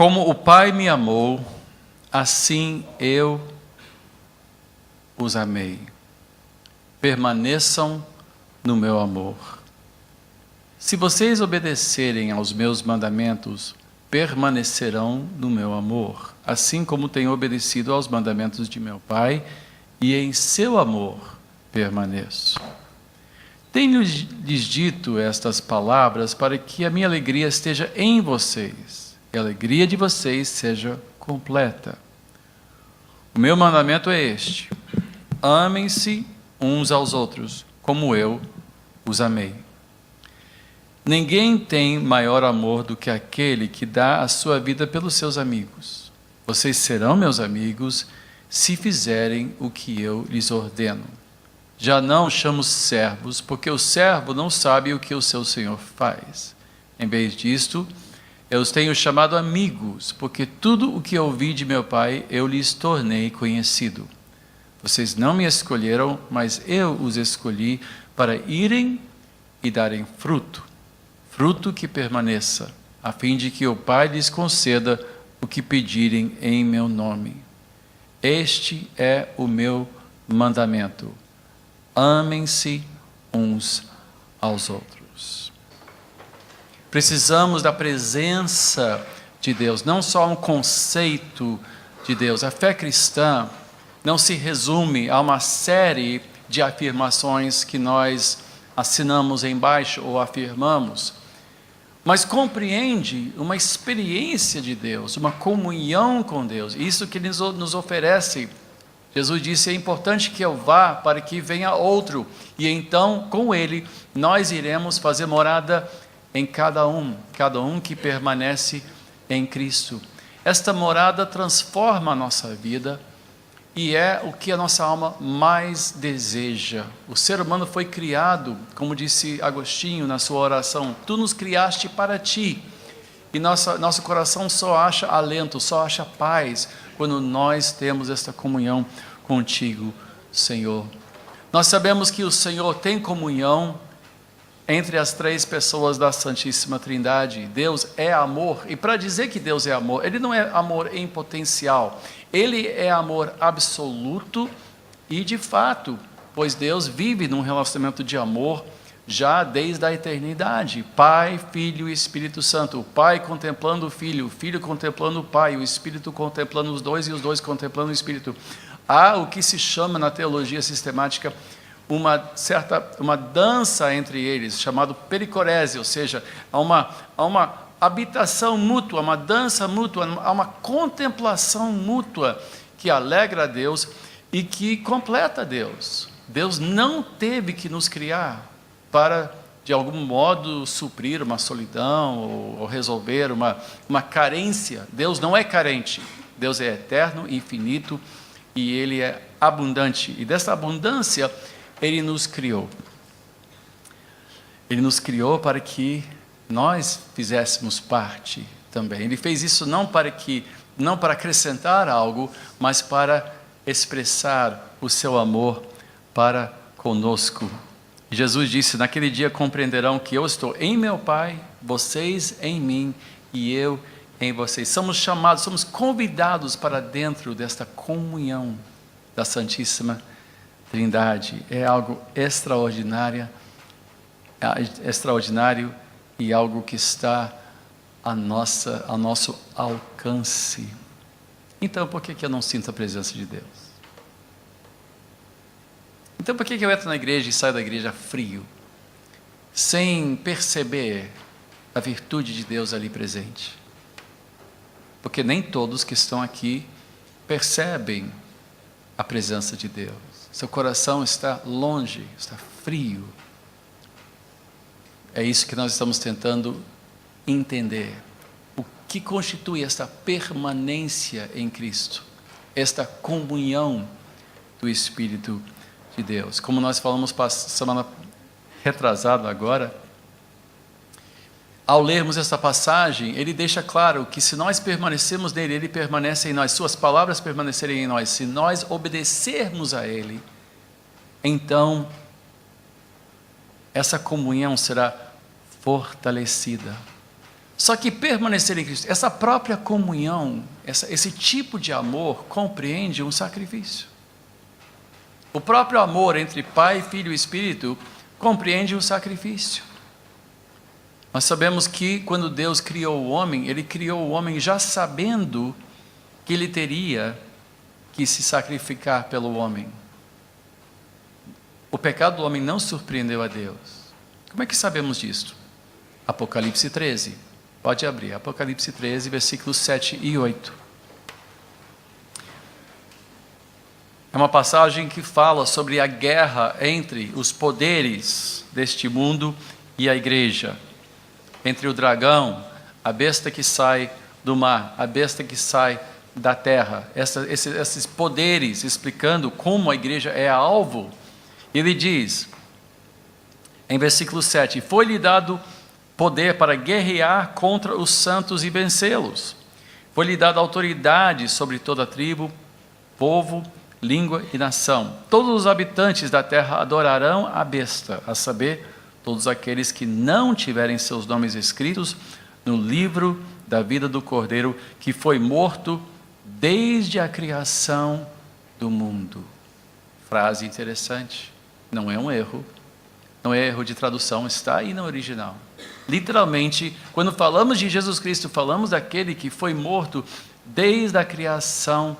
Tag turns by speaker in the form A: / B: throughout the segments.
A: Como o Pai me amou, assim eu os amei. Permaneçam no meu amor. Se vocês obedecerem aos meus mandamentos, permanecerão no meu amor, assim como tenho obedecido aos mandamentos de meu Pai, e em seu amor permaneço. Tenho-lhes dito estas palavras para que a minha alegria esteja em vocês, e a alegria de vocês seja completa. O meu mandamento é este: amem-se uns aos outros, como eu os amei. Ninguém tem maior amor do que aquele que dá a sua vida pelos seus amigos. Vocês serão meus amigos se fizerem o que eu lhes ordeno. Já não chamo servos, porque o servo não sabe o que o seu senhor faz. Em vez disto, eu os tenho chamado amigos, porque tudo o que ouvi de meu Pai eu lhes tornei conhecido. Vocês não me escolheram, mas eu os escolhi para irem e darem fruto, fruto que permaneça, a fim de que o Pai lhes conceda o que pedirem em meu nome. Este é o meu mandamento: amem-se uns aos outros. Precisamos da presença de Deus, não só um conceito de Deus. A fé cristã não se resume a uma série de afirmações que nós assinamos embaixo ou afirmamos, mas compreende uma experiência de Deus, uma comunhão com Deus. Isso que Ele nos oferece. Jesus disse: é importante que eu vá para que venha outro, e então com Ele nós iremos fazer morada em cada um que permanece em Cristo. Esta morada transforma a nossa vida e é o que a nossa alma mais deseja. O ser humano foi criado, como disse Agostinho na sua oração: tu nos criaste para ti. E nosso coração só acha alento, só acha paz quando nós temos esta comunhão contigo, Senhor. Nós sabemos que o Senhor tem comunhão entre as três pessoas da Santíssima Trindade. Deus é amor, e para dizer que Deus é amor, Ele não é amor em potencial, Ele é amor absoluto e de fato, pois Deus vive num relacionamento de amor já desde a eternidade. Pai, Filho e Espírito Santo. O Pai contemplando o Filho contemplando o Pai, o Espírito contemplando os dois e os dois contemplando o Espírito. Há o que se chama na teologia sistemática uma dança entre eles, chamado pericorese, ou seja, há uma habitação mútua, uma dança mútua, há uma contemplação mútua que alegra a Deus e que completa Deus. Deus não teve que nos criar para, de algum modo, suprir uma solidão ou resolver uma carência. Deus não é carente, Deus é eterno, infinito, e Ele é abundante, e dessa abundância Ele nos criou. Ele nos criou para que nós fizéssemos parte também. Ele fez isso não para acrescentar algo, mas para expressar o seu amor para conosco. Jesus disse: naquele dia compreenderão que eu estou em meu Pai, vocês em mim e eu em vocês. Somos chamados, somos convidados para dentro desta comunhão da Santíssima Trindade. É algo extraordinário e algo que está ao nosso alcance. Então, por que eu não sinto a presença de Deus? Então, por que eu entro na igreja e saio da igreja frio, sem perceber a virtude de Deus ali presente? Porque nem todos que estão aqui percebem a presença de Deus. Seu coração está longe, está frio. É isso que nós estamos tentando entender. O que constitui esta permanência em Cristo? Esta comunhão do Espírito de Deus. Como nós falamos semana retrasada agora, ao lermos esta passagem, ele deixa claro que se nós permanecermos nele, ele permanece em nós, suas palavras permanecerem em nós, se nós obedecermos a ele, então essa comunhão será fortalecida. Só que permanecer em Cristo, essa própria comunhão, esse tipo de amor compreende um sacrifício. O próprio amor entre Pai, Filho e Espírito compreende um sacrifício. Nós sabemos que quando Deus criou o homem, Ele criou o homem já sabendo que ele teria que se sacrificar pelo homem. O pecado do homem não surpreendeu a Deus. Como é que sabemos disso? Apocalipse 13. Pode abrir. Apocalipse 13, versículos 7 e 8. É uma passagem que fala sobre a guerra entre os poderes deste mundo e a igreja. Entre o dragão, a besta que sai do mar, a besta que sai da terra, esses poderes, explicando como a igreja é alvo. Ele diz, em versículo 7, foi-lhe dado poder para guerrear contra os santos e vencê-los. Foi-lhe dada autoridade sobre toda tribo, povo, língua e nação. Todos os habitantes da terra adorarão a besta, a saber, todos aqueles que não tiverem seus nomes escritos no livro da vida do Cordeiro, que foi morto desde a criação do mundo. Frase interessante. Não é um erro. Não é erro de tradução, está aí no original. Literalmente, quando falamos de Jesus Cristo, falamos daquele que foi morto desde a criação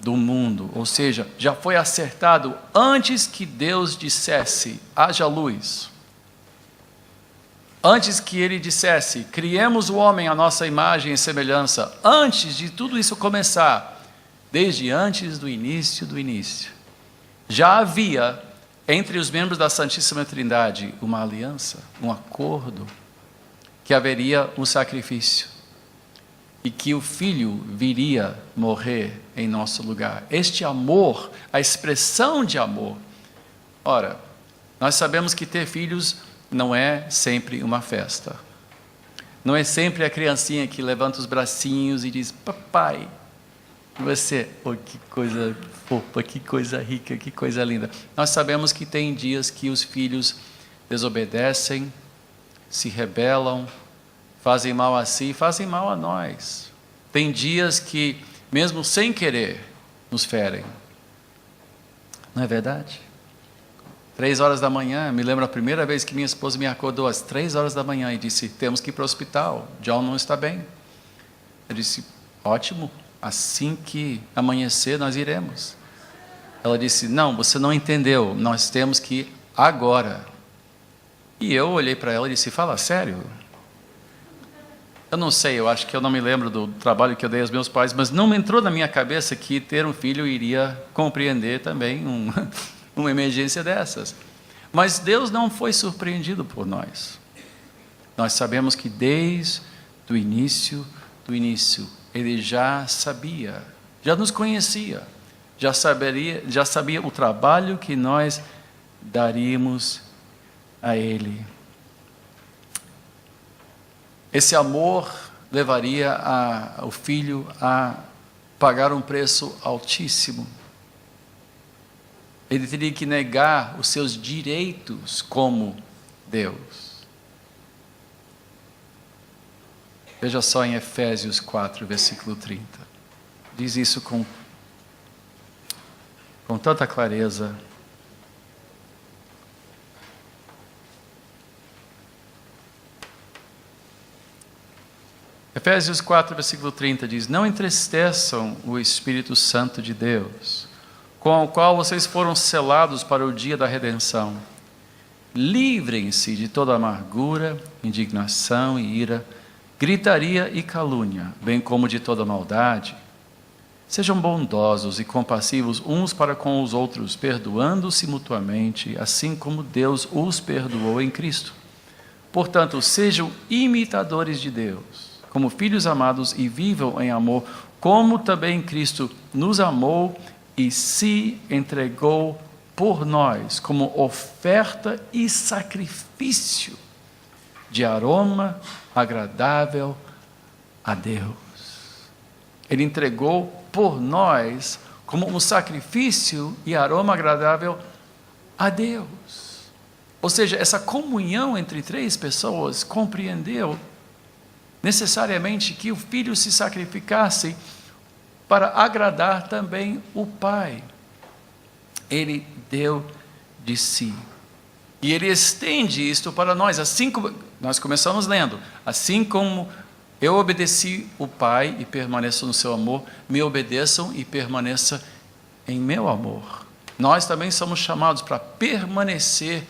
A: do mundo. Ou seja, já foi acertado antes que Deus dissesse, haja luz. Antes que Ele dissesse, criemos o homem à nossa imagem e semelhança. Antes de tudo isso começar, desde antes do início, já havia entre os membros da Santíssima Trindade uma aliança, um acordo, que haveria um sacrifício e que o Filho viria morrer em nosso lugar. Este amor, a expressão de amor. Ora, nós sabemos que ter filhos não é sempre uma festa. Não é sempre a criancinha que levanta os bracinhos e diz, papai, você, oh, que coisa fofa, que coisa rica, que coisa linda. Nós sabemos que tem dias que os filhos desobedecem, se rebelam, fazem mal a si, fazem mal a nós. Tem dias que, mesmo sem querer, nos ferem. Não é verdade? 3 da manhã, me lembro a primeira vez que minha esposa me acordou às 3 da manhã e disse, temos que ir para o hospital, John não está bem. Eu disse, ótimo, assim que amanhecer nós iremos. Ela disse, não, você não entendeu, nós temos que ir agora. E eu olhei para ela e disse, fala sério? Eu não sei, eu acho que eu não me lembro do trabalho que eu dei aos meus pais, mas não me entrou na minha cabeça que ter um filho iria compreender também uma emergência dessas. Mas Deus não foi surpreendido por nós. Nós sabemos que desde o início, Ele já sabia, já nos conhecia, já sabia o trabalho que nós daríamos a Ele. Esse amor levaria o Filho a pagar um preço altíssimo. Ele teria que negar os seus direitos como Deus. Veja só em Efésios 4, versículo 30. Diz isso com tanta clareza. Efésios 4, versículo 30 diz, não entristeçam o Espírito Santo de Deus, com o qual vocês foram selados para o dia da redenção. Livrem-se de toda amargura, indignação e ira, gritaria e calúnia, bem como de toda maldade. Sejam bondosos e compassivos uns para com os outros, perdoando-se mutuamente, assim como Deus os perdoou em Cristo. Portanto, sejam imitadores de Deus, como filhos amados, e vivam em amor, como também Cristo nos amou e se entregou por nós, como oferta e sacrifício de aroma agradável a Deus. Ele entregou por nós como um sacrifício e aroma agradável a Deus. Ou seja, essa comunhão entre três pessoas compreendeu necessariamente que o filho se sacrificasse para agradar também o Pai. Ele deu de si. E ele estende isto para nós, assim como nós começamos lendo, assim como eu obedeci o Pai e permaneço no seu amor, me obedeçam e permaneçam em meu amor. Nós também somos chamados para permanecer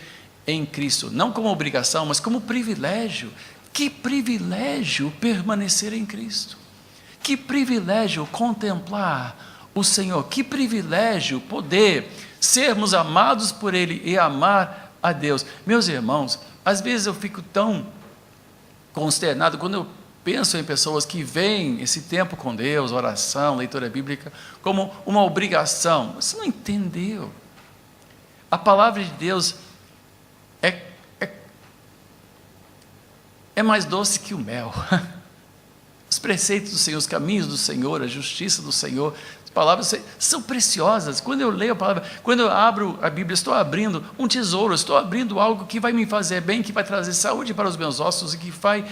A: em Cristo, não como obrigação, mas como privilégio. Que privilégio permanecer em Cristo. Que privilégio contemplar o Senhor. Que privilégio poder sermos amados por Ele e amar a Deus. Meus irmãos, às vezes eu fico tão consternado quando eu penso em pessoas que veem esse tempo com Deus, oração, leitura bíblica, como uma obrigação. Você não entendeu. A palavra de Deus é mais doce que o mel. Os preceitos do Senhor, os caminhos do Senhor, a justiça do Senhor, as palavras são preciosas. Quando eu leio a palavra, quando eu abro a Bíblia, estou abrindo um tesouro, estou abrindo algo que vai me fazer bem, que vai trazer saúde para os meus ossos e que vai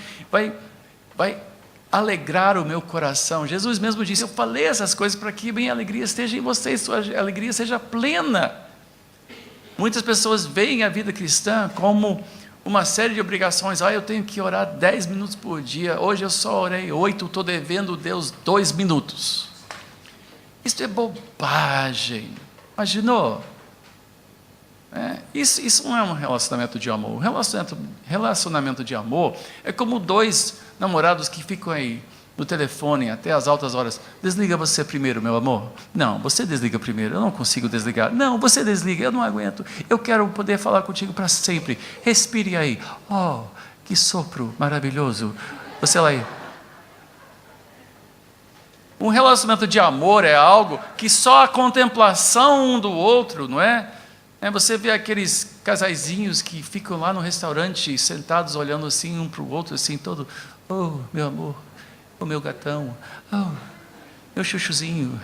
A: alegrar o meu coração. Jesus mesmo disse: eu falei essas coisas para que minha alegria esteja em vocês, sua alegria seja plena. Muitas pessoas veem a vida cristã como uma série de obrigações. Eu tenho que orar 10 minutos por dia, hoje eu só orei 8, estou devendo Deus 2 minutos. Isso é bobagem. Imaginou? Isso não é um relacionamento de amor. Relacionamento de amor é como 2 namorados que ficam aí no telefone até as altas horas. Desliga você primeiro, meu amor. Não, você desliga primeiro, eu não consigo desligar. Não, você desliga, eu não aguento. Eu quero poder falar contigo para sempre. Respire aí. Oh, que sopro maravilhoso. Você lá aí. Um relacionamento de amor é algo que só a contemplação um do outro, não é? Você vê aqueles casaizinhos que ficam lá no restaurante sentados olhando assim um para o outro, assim todo, oh, meu amor, oh, meu gatão, oh, meu chuchuzinho,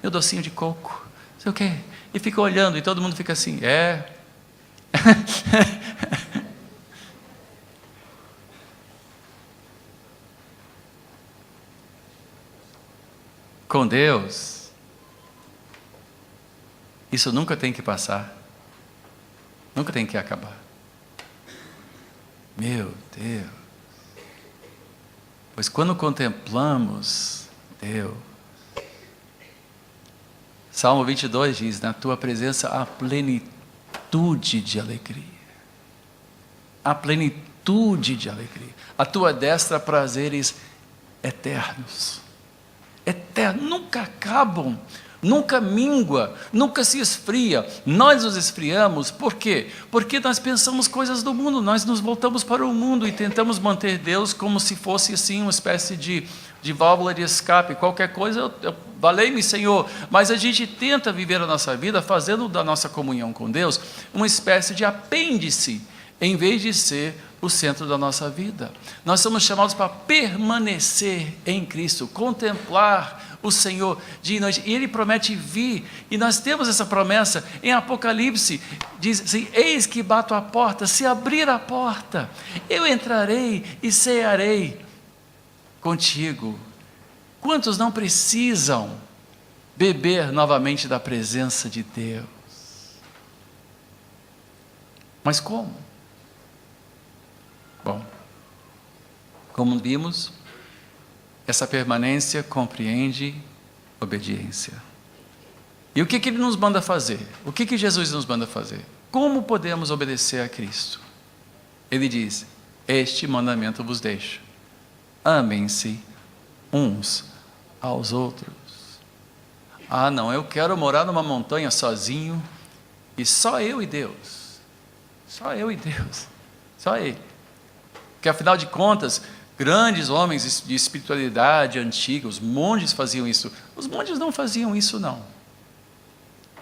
A: meu docinho de coco, não sei o quê. E fica olhando e todo mundo fica assim, Com Deus, isso nunca tem que passar, nunca tem que acabar. Meu Deus! Pois quando contemplamos Deus, Salmo 22 diz: na tua presença há plenitude de alegria. Há plenitude de alegria. A tua destra prazeres eternos. Eternos, nunca acabam, nunca mingua, nunca se esfria. Nós nos esfriamos, por quê? Porque nós pensamos coisas do mundo, nós nos voltamos para o mundo e tentamos manter Deus como se fosse assim uma espécie de válvula de escape. Qualquer coisa, valei-me, Senhor. Mas a gente tenta viver a nossa vida fazendo da nossa comunhão com Deus uma espécie de apêndice, em vez de ser o centro da nossa vida. Nós somos chamados para permanecer em Cristo, contemplar o Senhor dia e noite, e Ele promete vir, e nós temos essa promessa em Apocalipse, diz assim: eis que bato a porta, se abrir a porta, eu entrarei e cearei contigo. Quantos não precisam beber novamente da presença de Deus? Mas como? Bom, como vimos, essa permanência compreende obediência. E o que Ele nos manda fazer? O que Jesus nos manda fazer? Como podemos obedecer a Cristo? Ele diz: este mandamento vos deixo: amem-se uns aos outros. Não, eu quero morar numa montanha sozinho, e só eu e Deus. Só eu e Deus. Só Ele. Porque afinal de contas, grandes homens de espiritualidade antiga, os monges faziam isso. Os monges não faziam isso, não.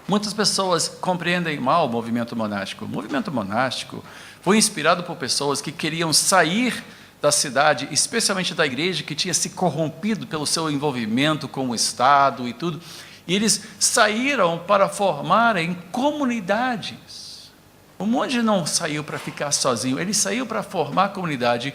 A: Muitas pessoas compreendem mal o movimento monástico. O movimento monástico foi inspirado por pessoas que queriam sair da cidade, especialmente da igreja, que tinha se corrompido pelo seu envolvimento com o Estado e tudo. E eles saíram para formarem comunidades. O monge não saiu para ficar sozinho, ele saiu para formar comunidade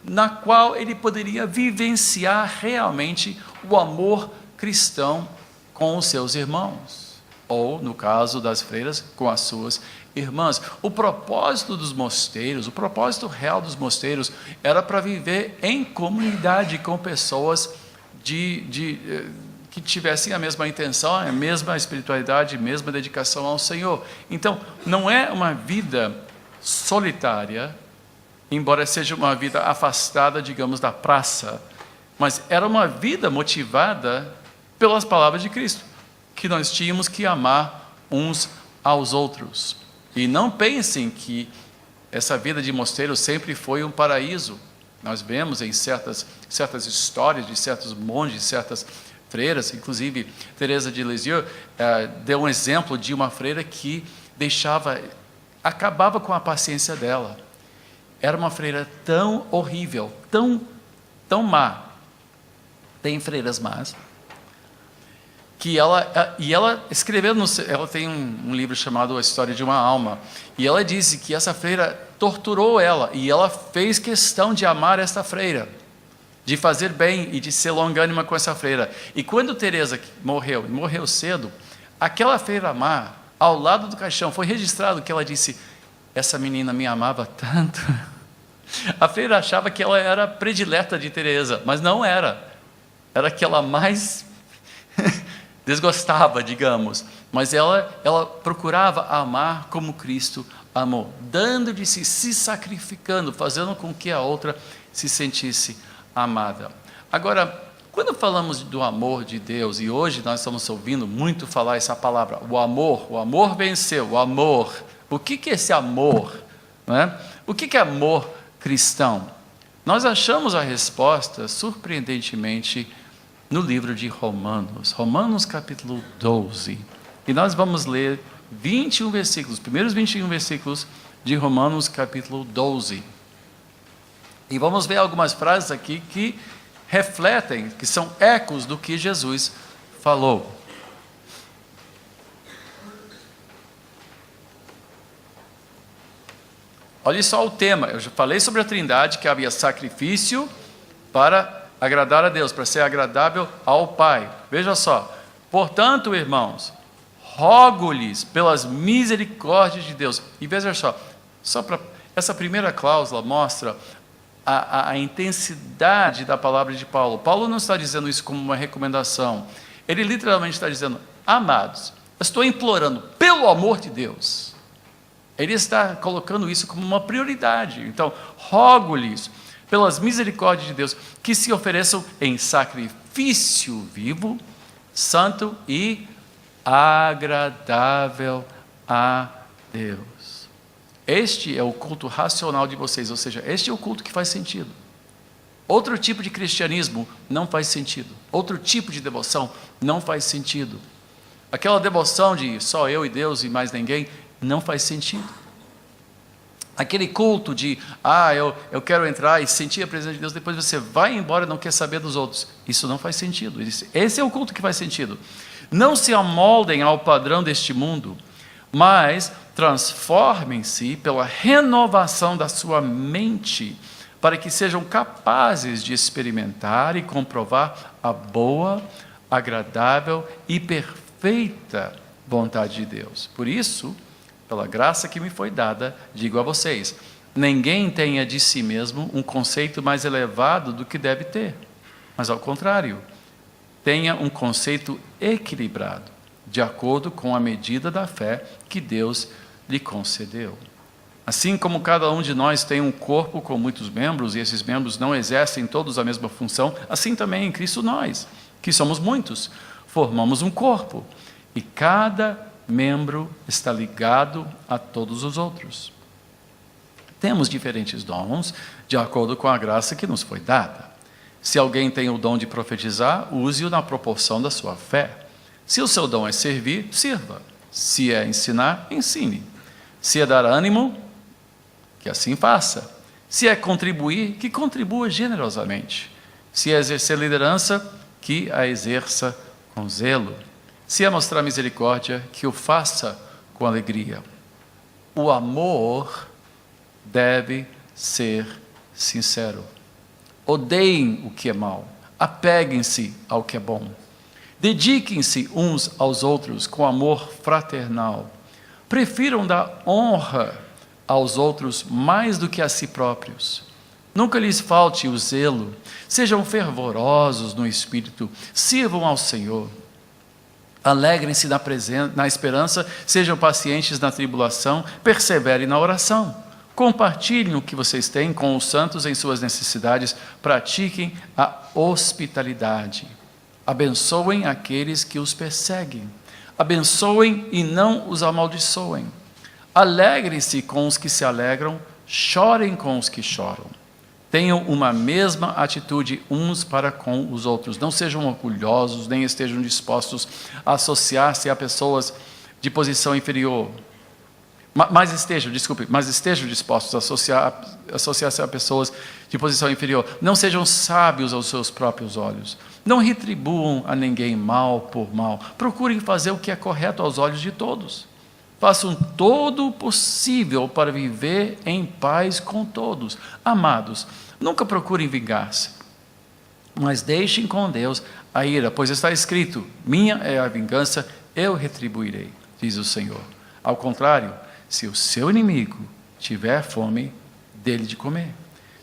A: na qual ele poderia vivenciar realmente o amor cristão com os seus irmãos, ou, no caso das freiras, com as suas irmãs. O propósito dos mosteiros, o propósito real dos mosteiros, era para viver em comunidade com pessoas que tivessem a mesma intenção, a mesma espiritualidade, a mesma dedicação ao Senhor. Então, não é uma vida solitária, embora seja uma vida afastada, digamos, da praça, mas era uma vida motivada pelas palavras de Cristo, que nós tínhamos que amar uns aos outros. E não pensem que essa vida de mosteiro sempre foi um paraíso. Nós vemos em certas histórias de certos monges, certas freiras, inclusive Teresa de Lisieux deu um exemplo de uma freira que acabava com a paciência dela. Era uma freira tão horrível, tão má. Tem freiras más. Que ela escreveu, ela tem um livro chamado A História de uma Alma, e ela disse que essa freira torturou ela, e ela fez questão de amar esta freira, de fazer bem e de ser longânima com essa freira. E quando Teresa morreu cedo, aquela freira má, ao lado do caixão, foi registrado que ela disse: essa menina me amava tanto. A freira achava que ela era predileta de Teresa, mas não era. Era que ela mais desgostava, digamos, mas ela procurava amar como Cristo amou, dando de si, se sacrificando, fazendo com que a outra se sentisse amada. Agora, quando falamos do amor de Deus, e hoje nós estamos ouvindo muito falar essa palavra, o amor venceu, o amor. O que é esse amor? Não é? O que é amor cristão? Nós achamos a resposta, surpreendentemente, no livro de Romanos capítulo 12. E nós vamos ler 21 versículos, os primeiros 21 versículos de Romanos capítulo 12. E vamos ver algumas frases aqui que refletem, que são ecos do que Jesus falou. Olha só o tema. Eu já falei sobre a Trindade, que havia sacrifício para agradar a Deus, para ser agradável ao Pai. Veja só. Portanto, irmãos, rogo-lhes pelas misericórdias de Deus. E veja só para essa primeira cláusula mostra a intensidade da palavra de Paulo. Paulo não está dizendo isso como uma recomendação. Ele literalmente está dizendo: amados, eu estou implorando pelo amor de Deus. Ele está colocando isso como uma prioridade. Então, rogo-lhes pelas misericórdias de Deus, que se ofereçam em sacrifício vivo, santo e agradável a Deus. Este é o culto racional de vocês, ou seja, este é o culto que faz sentido. Outro tipo de cristianismo não faz sentido. Outro tipo de devoção não faz sentido. Aquela devoção de só eu e Deus e mais ninguém não faz sentido. Aquele culto de, eu quero entrar e sentir a presença de Deus, depois você vai embora e não quer saber dos outros. Isso não faz sentido. Esse é o culto que faz sentido. Não se amoldem ao padrão deste mundo, mas transformem-se pela renovação da sua mente, para que sejam capazes de experimentar e comprovar a boa, agradável e perfeita vontade de Deus. Por isso, pela graça que me foi dada, digo a vocês: ninguém tenha de si mesmo um conceito mais elevado do que deve ter, mas ao contrário, tenha um conceito equilibrado, de acordo com a medida da fé que Deus lhe concedeu. Assim como cada um de nós tem um corpo com muitos membros, e esses membros não exercem todos a mesma função, assim também em Cristo nós, que somos muitos, formamos um corpo, e cada membro está ligado a todos os outros. Temos diferentes dons, de acordo com a graça que nos foi dada. Se alguém tem o dom de profetizar, use-o na proporção da sua fé. Se o seu dom é servir, sirva. Se é ensinar, ensine. Se é dar ânimo, que assim faça. Se é contribuir, que contribua generosamente. Se é exercer liderança, que a exerça com zelo. Se é mostrar misericórdia, que o faça com alegria. O amor deve ser sincero. Odeiem o que é mal, apeguem-se ao que é bom. Dediquem-se uns aos outros com amor fraternal. Prefiram dar honra aos outros mais do que a si próprios. Nunca lhes falte o zelo. Sejam fervorosos no espírito. Sirvam ao Senhor. Alegrem-se na esperança. Sejam pacientes na tribulação. Perseverem na oração. Compartilhem o que vocês têm com os santos em suas necessidades. Pratiquem a hospitalidade. Abençoem aqueles que os perseguem. Abençoem e não os amaldiçoem. Alegrem-se com os que se alegram. Chorem com os que choram. Tenham uma mesma atitude uns para com os outros. Não sejam orgulhosos, nem estejam dispostos a associar-se a pessoas de posição inferior. Mas estejam dispostos a associar-se a pessoas de posição inferior. Não sejam sábios aos seus próprios olhos. Não retribuam a ninguém mal por mal. Procurem fazer o que é correto aos olhos de todos. Façam todo o possível para viver em paz com todos. Amados, nunca procurem vingar-se, mas deixem com Deus a ira, pois está escrito: minha é a vingança, eu retribuirei, diz o Senhor. Ao contrário, se o seu inimigo tiver fome, dê-lhe de comer.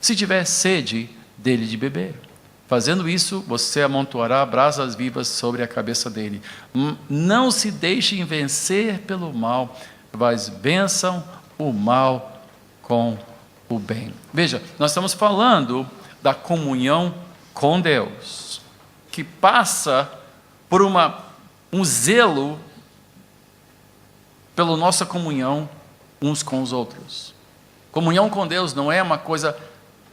A: Se tiver sede, dê-lhe de beber. Fazendo isso, você amontoará brasas vivas sobre a cabeça dele. Não se deixem vencer pelo mal, mas vençam o mal com o bem. Veja, nós estamos falando da comunhão com Deus, que passa por um zelo pela nossa comunhão uns com os outros. Comunhão com Deus não é uma coisa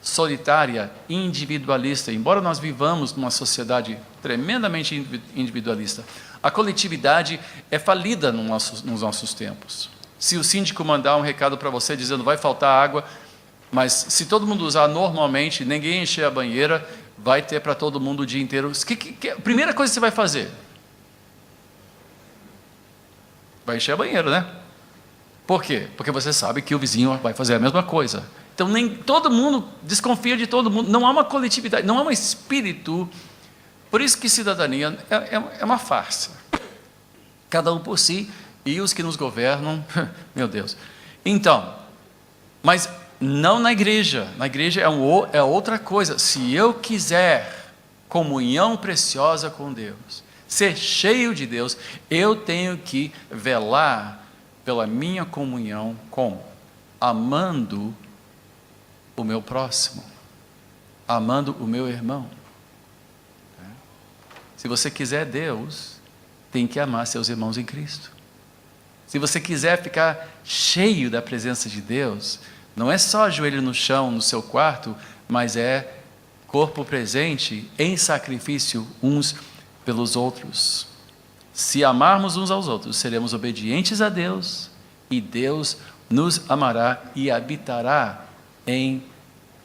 A: solitária, individualista. Embora nós vivamos numa sociedade tremendamente individualista, a coletividade é falida nos nossos tempos. Se o síndico mandar um recado para você dizendo vai faltar água, mas se todo mundo usar normalmente, ninguém encher a banheira, vai ter para todo mundo o dia inteiro. A primeira coisa que você vai fazer? Vai encher a banheira, né? Por quê? Porque você sabe que o vizinho vai fazer a mesma coisa. Então, nem todo mundo desconfia de todo mundo. Não há uma coletividade, não há um espírito. Por isso que cidadania é uma farsa. Cada um por si e os que nos governam, meu Deus. Então, mas não na igreja. Na igreja é outra coisa. Se eu quiser comunhão preciosa com Deus, ser cheio de Deus, eu tenho que velar pela minha comunhão amando o meu próximo, amando o meu irmão. Se você quiser Deus, tem que amar seus irmãos em Cristo. Se você quiser ficar cheio da presença de Deus, não é só joelho no chão, no seu quarto, mas é corpo presente em sacrifício uns pelos outros. Se amarmos uns aos outros, seremos obedientes a Deus, e Deus nos amará e habitará em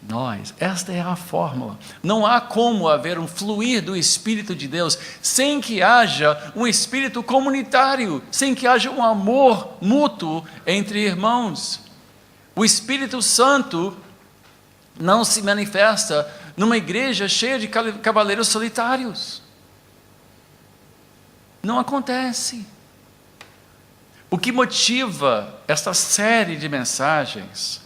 A: nós. Esta é a fórmula. Não há como haver um fluir do Espírito de Deus sem que haja um espírito comunitário, sem que haja um amor mútuo entre irmãos. O Espírito Santo não se manifesta numa igreja cheia de cavaleiros solitários. Não acontece. O que motiva esta série de mensagens,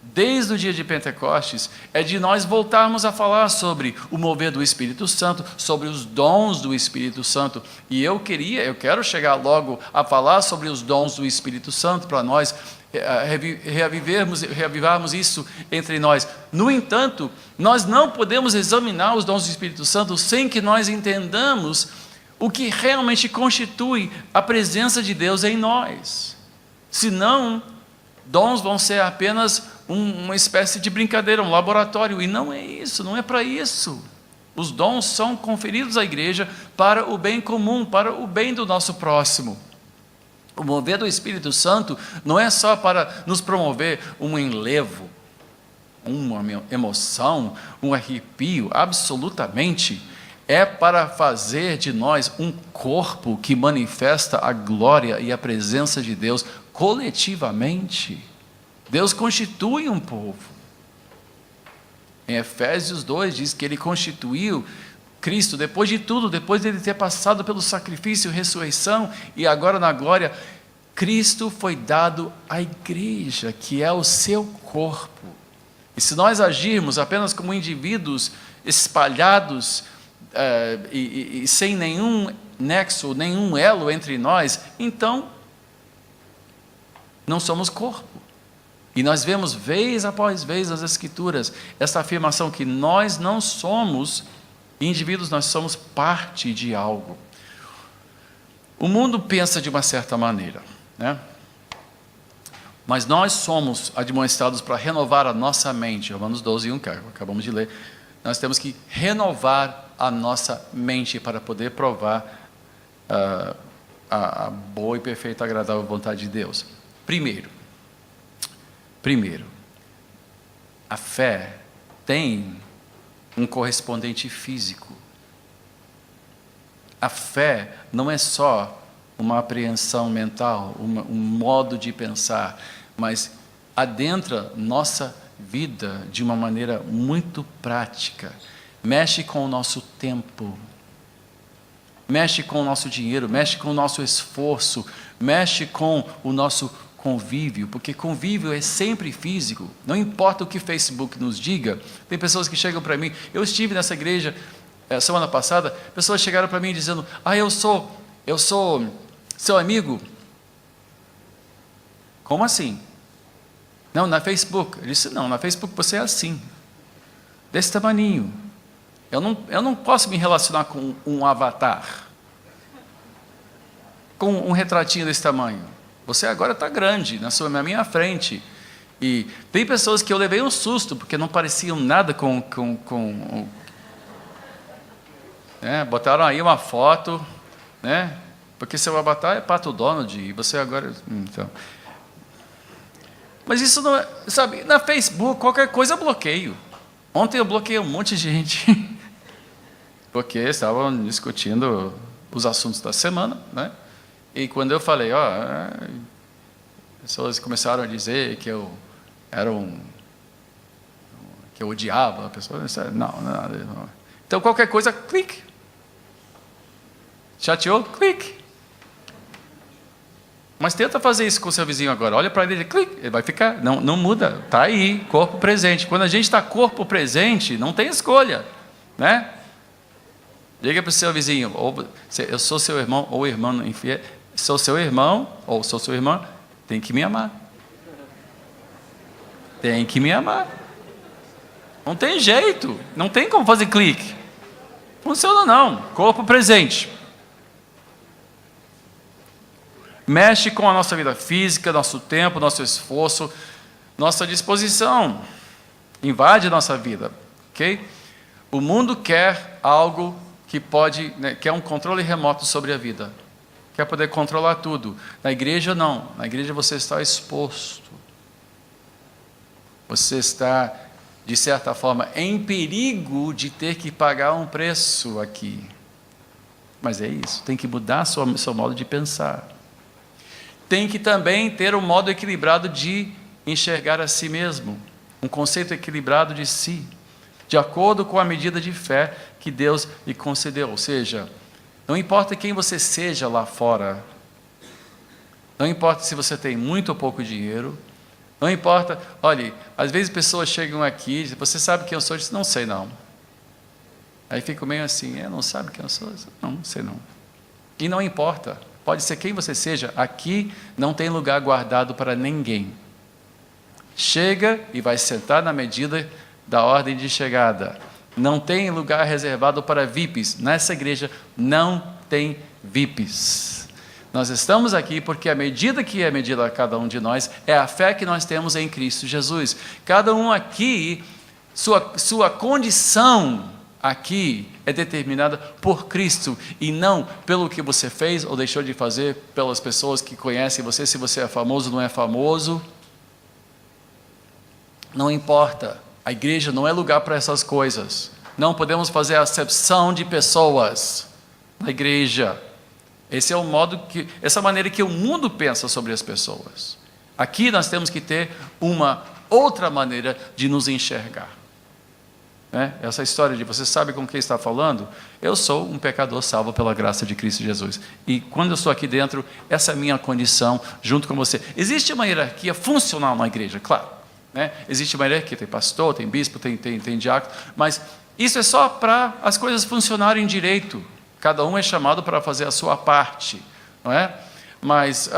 A: desde o dia de Pentecostes, é de nós voltarmos a falar sobre o mover do Espírito Santo, sobre os dons do Espírito Santo. E eu quero chegar logo a falar sobre os dons do Espírito Santo para nós reavivarmos isso entre nós. No entanto, nós não podemos examinar os dons do Espírito Santo sem que nós entendamos o que realmente constitui a presença de Deus em nós. Senão, dons vão ser apenas uma espécie de brincadeira, um laboratório, e não é isso, não é para isso. Os dons são conferidos à igreja para o bem comum, para o bem do nosso próximo. O mover do Espírito Santo não é só para nos promover um enlevo, uma emoção, um arrepio, absolutamente. É para fazer de nós um corpo que manifesta a glória e a presença de Deus coletivamente. Deus constitui um povo. Em Efésios 2 diz que ele constituiu Cristo, depois de tudo, depois de ele ter passado pelo sacrifício, ressurreição e agora na glória, Cristo foi dado à igreja, que é o seu corpo. E se nós agirmos apenas como indivíduos espalhados e sem nenhum nexo, nenhum elo entre nós, então não somos corpo. E nós vemos vez após vez nas Escrituras essa afirmação que nós não somos indivíduos, nós somos parte de algo. O mundo pensa de uma certa maneira, né? Mas nós somos admoestados para renovar a nossa mente. Romanos 12, 1, que acabamos de ler. Nós temos que renovar a nossa mente para poder provar a boa e perfeita, agradável vontade de Deus. Primeiro, a fé tem um correspondente físico. A fé não é só uma apreensão mental, um modo de pensar, mas adentra nossa vida de uma maneira muito prática. Mexe com o nosso tempo, mexe com o nosso dinheiro, mexe com o nosso esforço, mexe com o nosso convívio, porque convívio é sempre físico, não importa o que o Facebook nos diga. Tem pessoas que chegam para mim, eu estive nessa igreja semana passada, pessoas chegaram para mim dizendo, eu sou seu amigo. Como assim? Não, na Facebook. Eu disse, não, na Facebook você é assim, desse tamaninho. Eu não posso me relacionar com um avatar, com um retratinho desse tamanho. Você agora está grande, na minha frente. E tem pessoas que eu levei um susto, porque não pareciam nada botaram aí uma foto, né? Porque seu avatar é Pato Donald, e você agora... Então. Mas isso não é... Sabe, na Facebook, qualquer coisa eu bloqueio. Ontem eu bloqueei um monte de gente, porque estavam discutindo os assuntos da semana, né? E quando eu falei, pessoas começaram a dizer que eu era que eu odiava a pessoa. Não. Então qualquer coisa, clique. Chateou? Clique. Mas tenta fazer isso com o seu vizinho agora. Olha para ele, clique. Ele vai ficar, não muda. Está aí, corpo presente. Quando a gente está corpo presente, não tem escolha, né? Diga para o seu vizinho, eu sou seu irmão ou irmão infiel. Sou seu irmão, ou sou sua irmã, tem que me amar. Tem que me amar. Não tem jeito, não tem como fazer clique. Funciona não, corpo presente. Mexe com a nossa vida física, nosso tempo, nosso esforço, nossa disposição. Invade a nossa vida, ok? O mundo quer algo que quer um controle remoto sobre a vida. Quer poder controlar tudo. Na igreja não. Na igreja você está exposto. Você está, de certa forma, em perigo de ter que pagar um preço aqui. Mas é isso. Tem que mudar seu modo de pensar. Tem que também ter um modo equilibrado de enxergar a si mesmo. Um conceito equilibrado de si. De acordo com a medida de fé que Deus lhe concedeu. Ou seja, não importa quem você seja lá fora, não importa se você tem muito ou pouco dinheiro, não importa, olhe, às vezes pessoas chegam aqui e dizem, você sabe quem eu sou? Eu disse, não sei não. Aí fico meio assim, não sabe quem eu sou? Não sei não. E não importa, pode ser quem você seja, aqui não tem lugar guardado para ninguém. Chega e vai sentar na medida da ordem de chegada. Não tem lugar reservado para VIPs. Nessa igreja não tem VIPs. Nós estamos aqui porque a medida que é medida a cada um de nós é a fé que nós temos em Cristo Jesus. Cada um aqui, sua condição aqui é determinada por Cristo e não pelo que você fez ou deixou de fazer, pelas pessoas que conhecem você, se você é famoso ou não é famoso. Não importa. A igreja não é lugar para essas coisas. Não podemos fazer acepção de pessoas na igreja. Esse é o modo essa maneira que o mundo pensa sobre as pessoas. Aqui nós temos que ter uma outra maneira de nos enxergar. né? Essa história de você sabe com quem está falando, eu sou um pecador salvo pela graça de Cristo Jesus. E quando eu estou aqui dentro, essa é a minha condição junto com você. Existe uma hierarquia funcional na igreja, claro, né? Existe uma hierarquia, tem pastor, tem bispo, tem diácono, mas isso é só para as coisas funcionarem direito. Cada um é chamado para fazer a sua parte, não é? Mas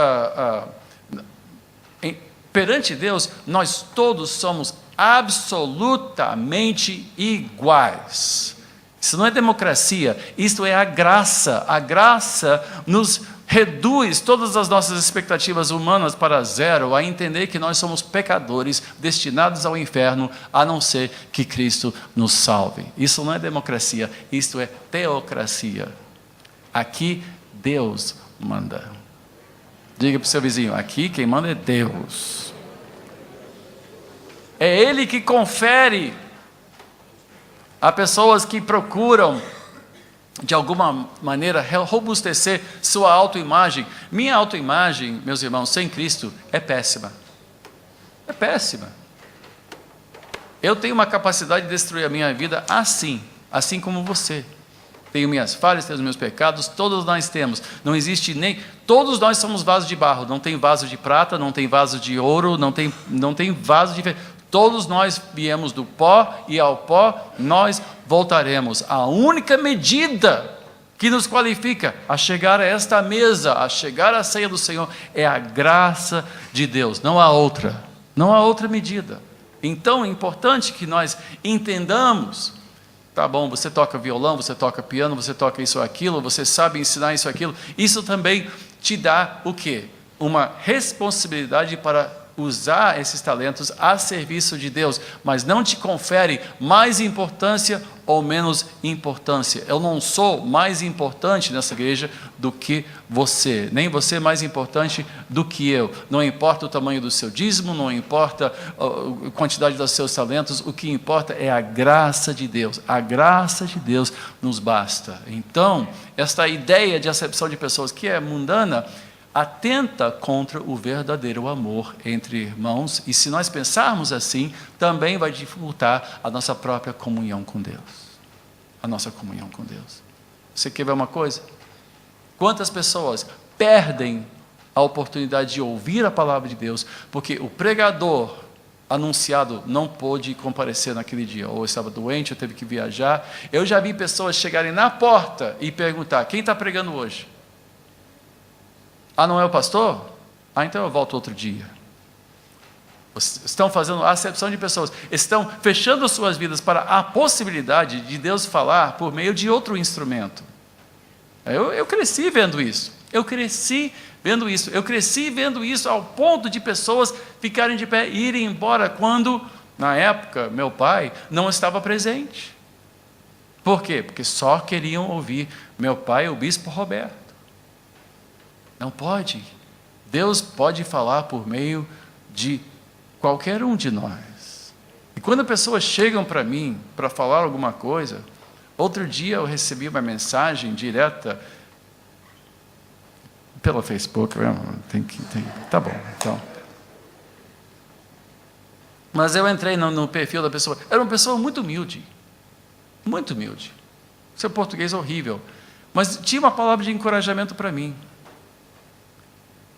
A: perante Deus, nós todos somos absolutamente iguais. Isso não é democracia, isto é a graça. A graça nos reduz todas as nossas expectativas humanas para zero, a entender que nós somos pecadores destinados ao inferno, a não ser que Cristo nos salve. Isso não é democracia, isto é teocracia. Aqui Deus manda. Diga para o seu vizinho, aqui quem manda é Deus. É Ele que confere a pessoas que procuram, de alguma maneira, robustecer sua autoimagem. Minha autoimagem, meus irmãos, sem Cristo, é péssima. É péssima. Eu tenho uma capacidade de destruir a minha vida assim como você. Tenho minhas falhas, tenho os meus pecados, todos nós temos. Não existe nem... Todos nós somos vasos de barro, não tem vaso de prata, não tem vaso de ouro, não tem vaso de... Todos nós viemos do pó e ao pó nós voltaremos. A única medida que nos qualifica a chegar a esta mesa, a chegar à ceia do Senhor, é a graça de Deus. Não há outra. Não há outra medida. Então é importante que nós entendamos. Tá bom, você toca violão, você toca piano, você toca isso ou aquilo, você sabe ensinar isso ou aquilo. Isso também te dá o quê? Uma responsabilidade para usar esses talentos a serviço de Deus, mas não te confere mais importância ou menos importância. Eu não sou mais importante nessa igreja do que você, nem você é mais importante do que eu. Não importa o tamanho do seu dízimo, não importa a quantidade dos seus talentos, o que importa é a graça de Deus. A graça de Deus nos basta. Então, esta ideia de acepção de pessoas que é mundana, atenta contra o verdadeiro amor entre irmãos, e se nós pensarmos assim, também vai dificultar a nossa própria comunhão com Deus. A nossa comunhão com Deus. Você quer ver uma coisa? Quantas pessoas perdem a oportunidade de ouvir a palavra de Deus, porque o pregador anunciado não pôde comparecer naquele dia, ou estava doente, ou teve que viajar. Eu já vi pessoas chegarem na porta e perguntar, quem está pregando hoje? Ah, não é o pastor? Ah, então eu volto outro dia. Estão fazendo acepção de pessoas, estão fechando suas vidas para a possibilidade de Deus falar por meio de outro instrumento. Eu cresci vendo isso. Eu cresci vendo isso ao ponto de pessoas ficarem de pé e irem embora quando, na época, meu pai não estava presente. Por quê? Porque só queriam ouvir meu pai, o bispo Roberto. Não pode. Deus pode falar por meio de qualquer um de nós. E quando pessoas chegam para mim para falar alguma coisa, outro dia eu recebi uma mensagem direta pelo Facebook, tá bom, então. Mas eu entrei no perfil da pessoa, era uma pessoa muito humilde, seu português horrível, mas tinha uma palavra de encorajamento para mim.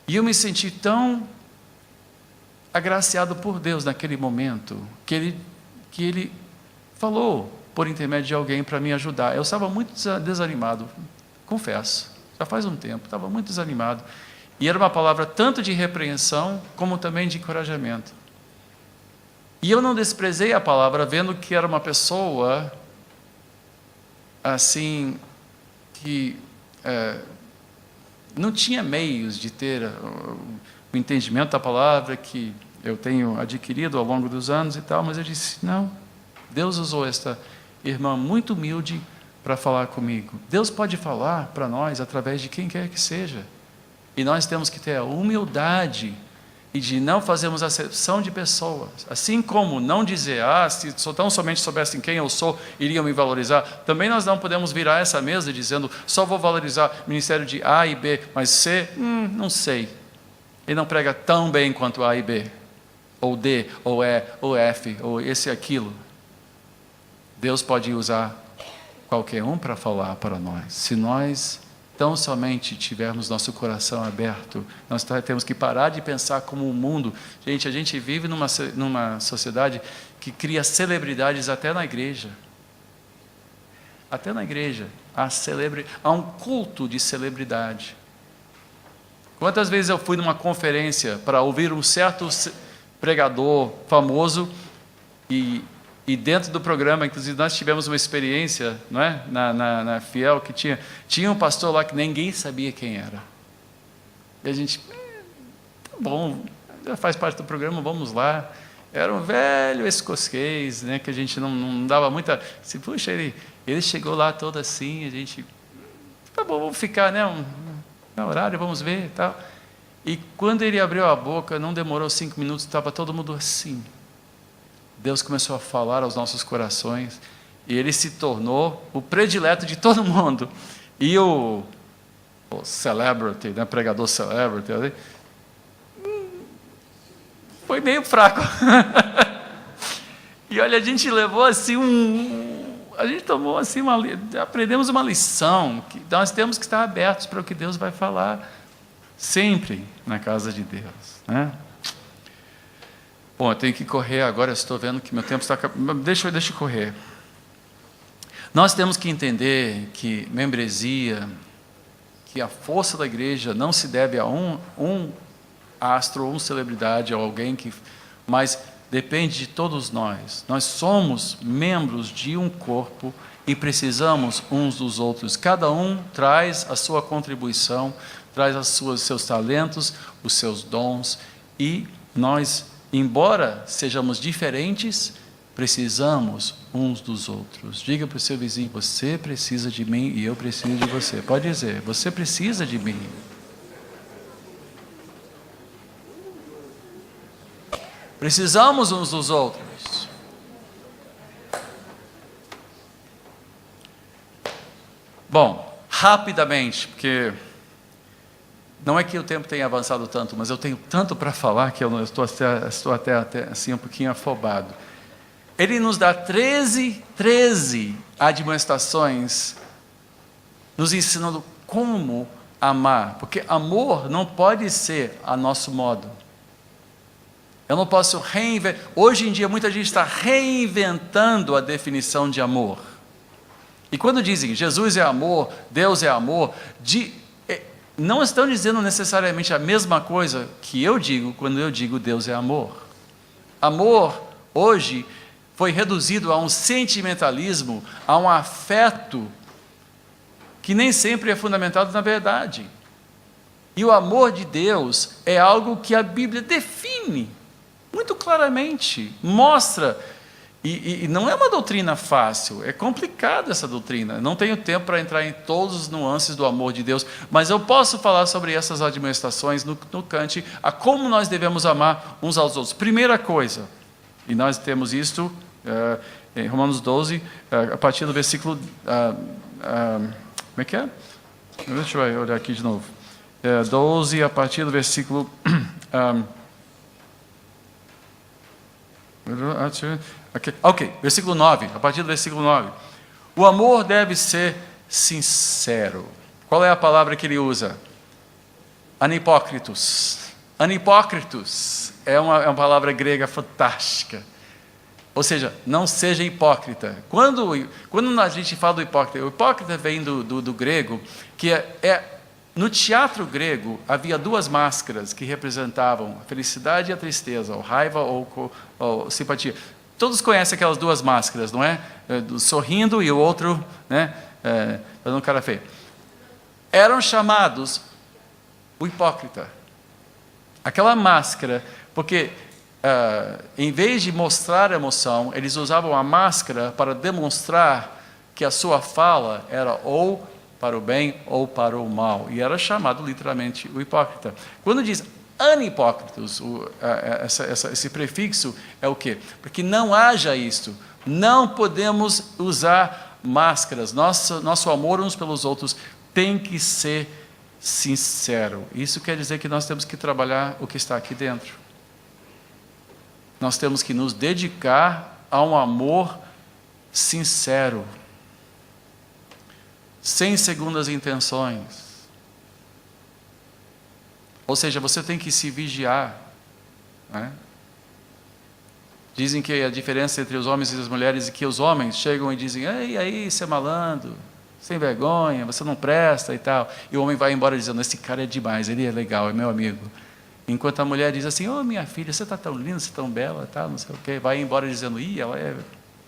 A: E eu me senti tão agraciado por Deus naquele momento, que Ele falou por intermédio de alguém para me ajudar. Eu estava muito desanimado, confesso, já faz um tempo, estava muito desanimado. E era uma palavra tanto de repreensão, como também de encorajamento. E eu não desprezei a palavra, vendo que era uma pessoa, assim, que... não tinha meios de ter o entendimento da palavra que eu tenho adquirido ao longo dos anos e tal, mas eu disse, não, Deus usou esta irmã muito humilde para falar comigo. Deus pode falar para nós através de quem quer que seja, e nós temos que ter a humildade e de não fazermos acepção de pessoas, assim como não dizer, se tão somente soubessem quem eu sou, iriam me valorizar. Também nós não podemos virar essa mesa dizendo, só vou valorizar o ministério de A e B, mas C, não sei. Ele não prega tão bem quanto A e B, ou D, ou E, ou F, ou esse e aquilo. Deus pode usar qualquer um para falar para nós. Se nós tão somente tivermos nosso coração aberto, nós temos que parar de pensar como o mundo. Gente, a gente vive numa sociedade que cria celebridades até na igreja. Até na igreja há um culto de celebridade. Quantas vezes eu fui numa conferência para ouvir um certo pregador famoso e dentro do programa, inclusive nós tivemos uma experiência, não é? na Fiel, que tinha um pastor lá que ninguém sabia quem era. E a gente, tá bom, já faz parte do programa, vamos lá. Era um velho escocês, né, que a gente não dava muita... Puxa, ele chegou lá todo assim, a gente... Tá bom, vamos ficar, né, no horário, vamos ver e tal. E quando ele abriu a boca, não demorou 5 minutos, estava todo mundo assim. Deus começou a falar aos nossos corações, e ele se tornou o predileto de todo mundo. E o celebrity, né, pregador celebrity, foi meio fraco. E olha, a gente levou assim a gente tomou assim aprendemos uma lição, que nós temos que estar abertos para o que Deus vai falar sempre na casa de Deus, né? Bom, eu tenho que correr agora, eu estou vendo que meu tempo está acabando. Deixa eu correr. Nós temos que entender que membresia, que a força da igreja não se deve a um astro, ou uma celebridade, ou alguém mas depende de todos nós. Nós somos membros de um corpo e precisamos uns dos outros. Cada um traz a sua contribuição, traz os seus talentos, os seus dons, e nós, embora sejamos diferentes, precisamos uns dos outros. Diga para o seu vizinho: você precisa de mim e eu preciso de você. Pode dizer: você precisa de mim. Precisamos uns dos outros. Bom, rapidamente, porque não é que o tempo tenha avançado tanto, mas eu tenho tanto para falar que eu estou até assim um pouquinho afobado. Ele nos dá 13 admoestações, nos ensinando como amar, porque amor não pode ser a nosso modo. Eu não posso reinventar. Hoje em dia, muita gente está reinventando a definição de amor. E quando dizem Jesus é amor, Deus é amor, não estão dizendo necessariamente a mesma coisa que eu digo quando eu digo Deus é amor. Amor, hoje, foi reduzido a um sentimentalismo, a um afeto que nem sempre é fundamentado na verdade. E o amor de Deus é algo que a Bíblia define muito claramente, mostra, e não é uma doutrina fácil, é complicada essa doutrina. Não tenho tempo para entrar em todos os nuances do amor de Deus, mas eu posso falar sobre essas admoestações no tocante a como nós devemos amar uns aos outros. Primeira coisa, e nós temos isto em Romanos 12, a partir do versículo... como é que é? Deixa eu olhar aqui de novo. 12, a partir do versículo... Ok, versículo 9, a partir do versículo 9. O amor deve ser sincero. Qual é a palavra que ele usa? Anipócritos. Anipócritos é uma palavra grega fantástica. Ou seja, não seja hipócrita. Quando a gente fala do hipócrita, o hipócrita vem do grego, que no teatro grego havia 2 máscaras que representavam a felicidade e a tristeza, ou raiva ou simpatia. Todos conhecem aquelas 2 máscaras, não é? Sorrindo e o outro, né, dando cara feia. Eram chamados o hipócrita. Aquela máscara, porque em vez de mostrar emoção, eles usavam a máscara para demonstrar que a sua fala era ou para o bem ou para o mal, e era chamado literalmente o hipócrita. Quando diz anipócritos, esse prefixo é o quê? Porque não haja isto, não podemos usar máscaras, nosso amor uns pelos outros tem que ser sincero. Isso quer dizer que nós temos que trabalhar o que está aqui dentro. Nós temos que nos dedicar a um amor sincero, sem segundas intenções. Ou seja, você tem que se vigiar, né? Dizem que a diferença entre os homens e as mulheres é que os homens chegam e dizem: ei, aí, você é malandro, sem vergonha, você não presta e tal. E o homem vai embora dizendo: esse cara é demais, ele é legal, é meu amigo. Enquanto a mulher diz assim: oh, minha filha, você está tão linda, você é tão bela, tal, não sei o quê. Vai embora dizendo: ih, ela é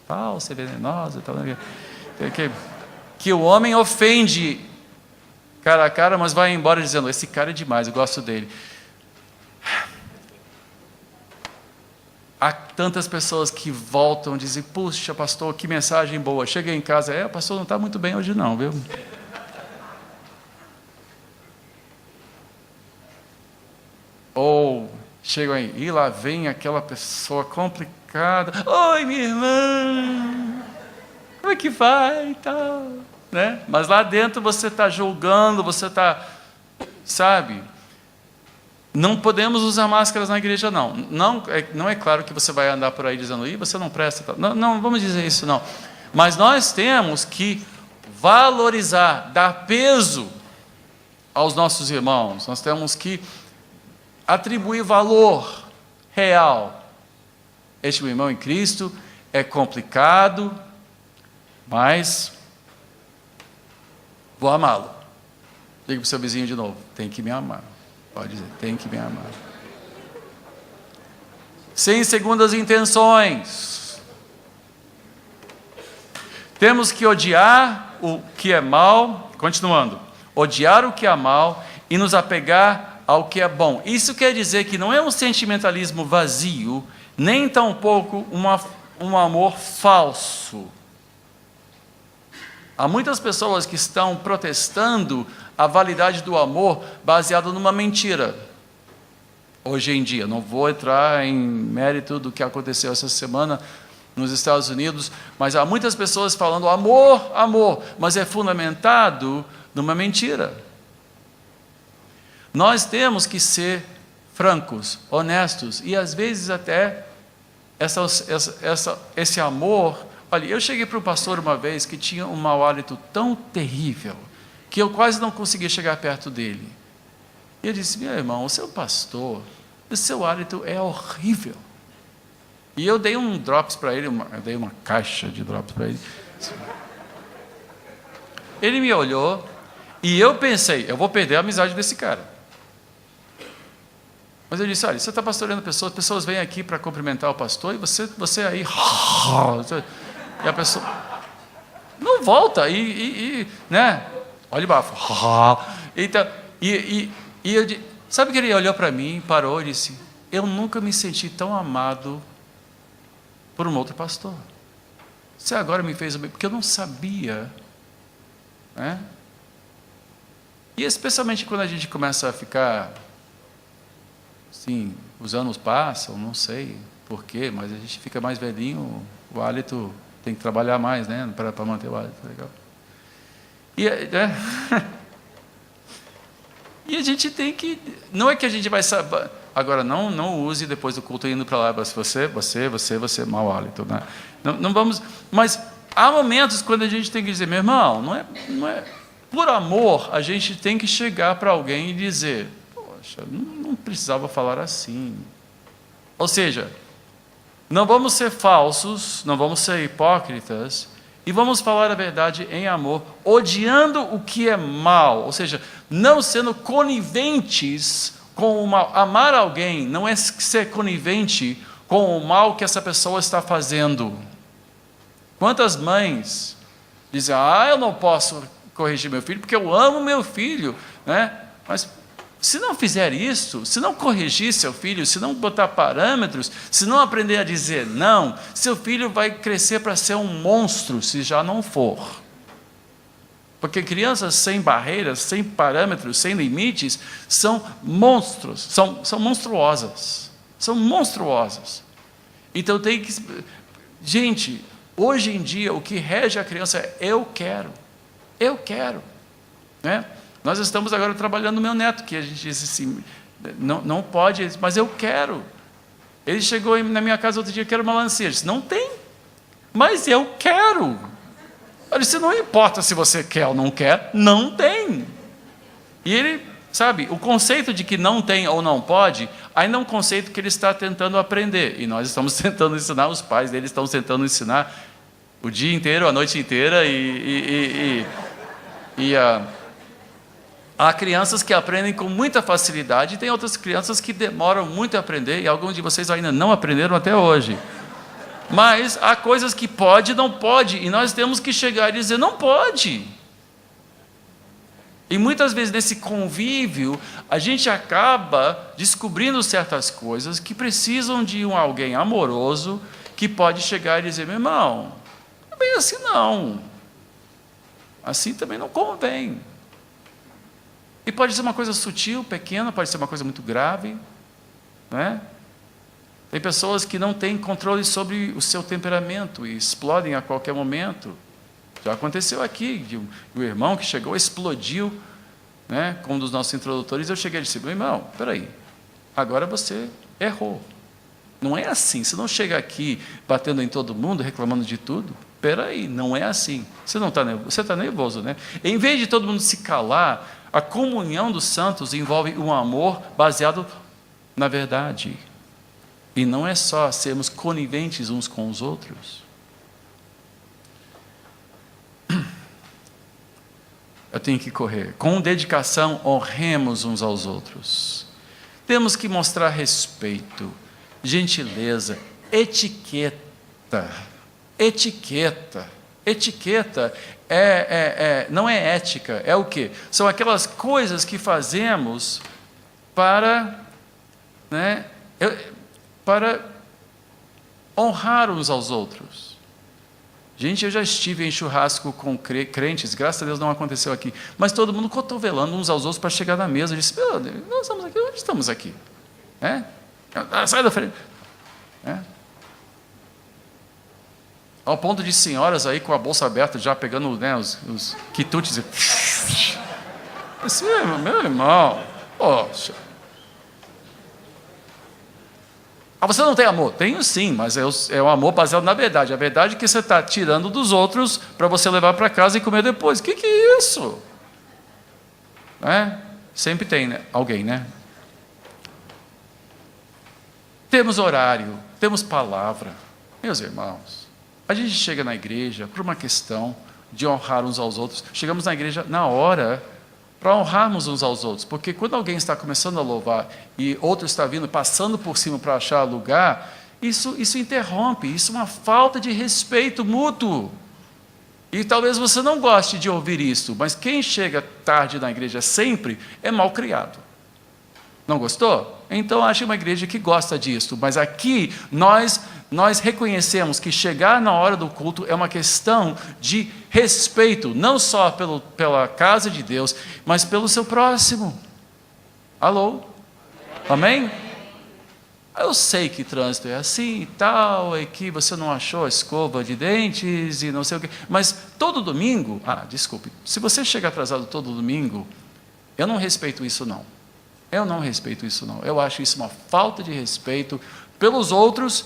A: falsa, é venenosa, tal. Que o homem ofende cara a cara, mas vai embora dizendo: esse cara é demais, eu gosto dele. Há tantas pessoas que voltam e dizem: puxa, pastor, que mensagem boa. Cheguei em casa: o pastor não está muito bem hoje não, viu? Ou chegam aí, e lá vem aquela pessoa complicada: oi, minha irmã, como é que vai e tal, né? Mas lá dentro você está julgando, você está, sabe? Não podemos usar máscaras na igreja, não. Não é claro que você vai andar por aí dizendo: ih, você não presta. Não vamos dizer isso, não. Mas nós temos que valorizar, dar peso aos nossos irmãos. Nós temos que atribuir valor real. Este meu irmão em Cristo é complicado, mas vou amá-lo. Diga para o seu vizinho de novo: tem que me amar. Pode dizer: tem que me amar. Sem segundas intenções. Temos que odiar o que é mal, continuando, odiar o que é mal e nos apegar ao que é bom. Isso quer dizer que não é um sentimentalismo vazio, nem tampouco um amor falso. Há muitas pessoas que estão protestando a validade do amor baseado numa mentira. Hoje em dia, não vou entrar em mérito do que aconteceu essa semana nos Estados Unidos, mas há muitas pessoas falando amor, amor, mas é fundamentado numa mentira. Nós temos que ser francos, honestos, e às vezes até esse amor. Olha, eu cheguei para o pastor uma vez que tinha um mau hálito tão terrível que eu quase não conseguia chegar perto dele. E eu disse: meu irmão, o seu pastor, o seu hálito é horrível. E eu dei um drops para ele, eu dei uma caixa de drops para ele. Ele me olhou e eu pensei: eu vou perder a amizade desse cara. Mas eu disse: olha, você está pastoreando pessoas, as pessoas vêm aqui para cumprimentar o pastor e você aí... E a pessoa não volta, né? Olha o bafo. Então, sabe que ele olhou para mim, parou e disse: eu nunca me senti tão amado por um outro pastor. Você agora me fez o bem, porque eu não sabia, né? E especialmente quando a gente começa a ficar, assim, os anos passam, não sei porquê, mas a gente fica mais velhinho, o hálito tem que trabalhar mais, né, para manter o hálito legal. E a gente tem que, não é que a gente vai saber, agora não use depois do culto indo para lá: você mau hálito, né? Não vamos, mas há momentos quando a gente tem que dizer: meu irmão, não é por amor, a gente tem que chegar para alguém e dizer: poxa, não precisava falar assim. Ou seja, não vamos ser falsos, não vamos ser hipócritas, e vamos falar a verdade em amor, odiando o que é mal, ou seja, não sendo coniventes com o mal. Amar alguém não é ser conivente com o mal que essa pessoa está fazendo. Quantas mães dizem: eu não posso corrigir meu filho porque eu amo meu filho, né? Mas se não fizer isso, se não corrigir seu filho, se não botar parâmetros, se não aprender a dizer não, seu filho vai crescer para ser um monstro, se já não for. Porque crianças sem barreiras, sem parâmetros, sem limites, são monstros, são monstruosas. São monstruosas. Então tem que... Gente, hoje em dia o que rege a criança é: eu quero, né? Nós estamos agora trabalhando no meu neto, que a gente disse assim: não pode, mas eu quero. Ele chegou na minha casa outro dia: quero melancia. Eu disse: não tem. mas eu quero. Eu disse, não importa se você quer ou não quer, não tem. E ele, sabe, o conceito de que não tem ou não pode, ainda é um conceito que ele está tentando aprender. E nós estamos tentando ensinar, os pais dele estão tentando ensinar o dia inteiro, a noite inteira, há crianças que aprendem com muita facilidade, e tem outras crianças que demoram muito a aprender, e alguns de vocês ainda não aprenderam até hoje. Mas há coisas que pode e não pode, e nós temos que chegar e dizer, não pode. E muitas vezes nesse convívio, a gente acaba descobrindo certas coisas que precisam de alguém amoroso, que pode chegar e dizer, meu irmão, não é bem assim não. Assim também não convém. E pode ser uma coisa sutil, pequena, pode ser uma coisa muito grave, né? Tem pessoas que não têm controle sobre o seu temperamento e explodem a qualquer momento. Já aconteceu aqui, de um irmão que chegou, explodiu, né, com um dos nossos introdutores. Eu cheguei e disse, meu irmão, peraí, agora você errou. Não é assim, você não chega aqui batendo em todo mundo, reclamando de tudo. Peraí, não é assim. Você não está nervoso, você está nervoso, né? Em vez de todo mundo se calar, a comunhão dos santos envolve um amor baseado na verdade. E não é só sermos coniventes uns com os outros. Eu tenho que correr. Com dedicação, honremos uns aos outros. Temos que mostrar respeito, gentileza, etiqueta. Etiqueta. Etiqueta não é ética, é o quê? São aquelas coisas que fazemos para, né, para honrar uns aos outros. Gente, eu já estive em churrasco com crentes, graças a Deus não aconteceu aqui, mas todo mundo cotovelando uns aos outros para chegar na mesa. Eu disse, meu Deus, nós estamos aqui, onde estamos aqui? Sai da frente. Ao ponto de senhoras aí com a bolsa aberta, já pegando, né, os quitutes. Assim, meu irmão, poxa. Você não tem amor? Tenho sim, mas é um amor baseado na verdade. A verdade é que você está tirando dos outros para você levar para casa e comer depois. O que é isso? Sempre tem, né? Alguém, né? Temos horário, temos palavra. Meus irmãos, a gente chega na igreja por uma questão de honrar uns aos outros. Chegamos na igreja na hora para honrarmos uns aos outros, porque quando alguém está começando a louvar e outro está vindo, passando por cima para achar lugar, isso interrompe, isso é uma falta de respeito mútuo. E talvez você não goste de ouvir isso, mas quem chega tarde na igreja sempre é mal criado. Não gostou? Então ache uma igreja que gosta disso, mas aqui nós reconhecemos que chegar na hora do culto é uma questão de respeito, não só pela casa de Deus, mas pelo seu próximo. Alô? Amém? Eu sei que trânsito é assim e tal, e que você não achou a escova de dentes e não sei o quê, mas todo domingo, desculpe, se você chega atrasado todo domingo, eu não respeito isso não. Eu não respeito isso não. Eu acho isso uma falta de respeito pelos outros.